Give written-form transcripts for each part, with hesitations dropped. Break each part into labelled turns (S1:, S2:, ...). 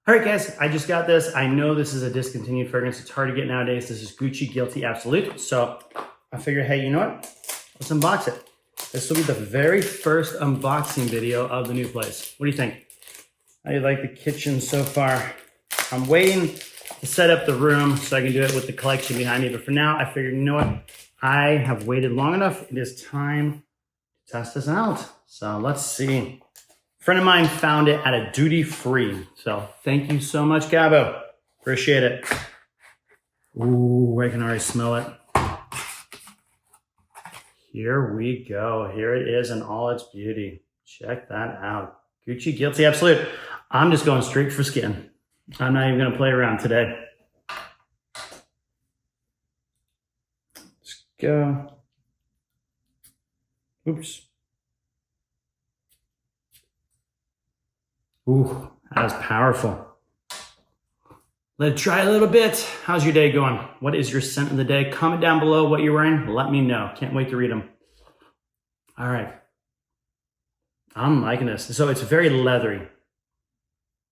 S1: All right, guys, I just got this. I know this is a discontinued fragrance. It's hard to get nowadays. This is Gucci Guilty Absolute. So I figured, hey, you know what? Let's unbox it. This will be the very first unboxing video of the new place. What do you think? How do you like the kitchen so far? I'm waiting to set up the room so I can do it with the collection behind me. But for now, I figured, you know what? I have waited long enough. It is time to test this out. So let's see. A friend of mine found it at a duty free. So thank you so much, Gabo. Appreciate it. Ooh, I can already smell it. Here we go. Here it is in all its beauty. Check that out. Gucci Guilty Absolute. I'm just going straight for skin. I'm not even going to play around today. Let's go. Oops. Ooh, that was powerful. Let it dry a little bit. How's your day going? What is your scent of the day? Comment down below what you're wearing. Let me know. Can't wait to read them. All right. I'm liking this. So it's very leathery.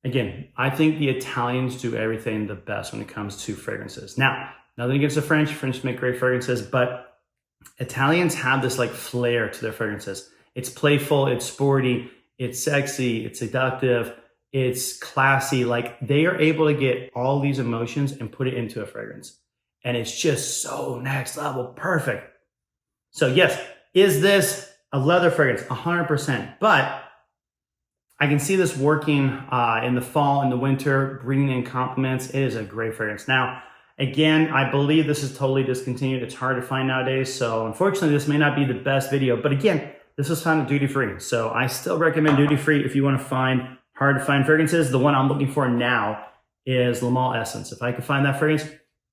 S1: Again, I think the Italians do everything the best when it comes to fragrances. Now, nothing against the French. French make great fragrances, but Italians have this like flair to their fragrances. It's playful, it's sporty, it's sexy, it's seductive, it's classy. Like they are able to get all these emotions and put it into a fragrance. And it's just so next level perfect. So yes, is this a leather fragrance? 100%. But I can see this working in the fall and the winter, bringing in compliments. It is a great fragrance. Now, again, I believe this is totally discontinued. It's hard to find nowadays. So unfortunately, this may not be the best video. But again, this was found at duty free. So I still recommend duty free if you want to find hard to find fragrances. The one I'm looking for now is Le Male Essence. If I could find that fragrance,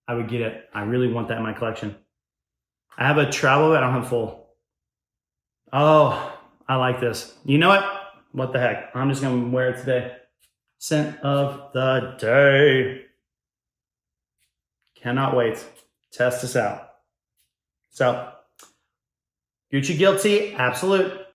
S1: I would get it. I really want that in my collection. I have a travel, but I don't have full. Oh, I like this. You know what? What the heck? I'm just going to wear it today. Scent of the day. Cannot wait. Test this out. So, Gucci Guilty Absolute.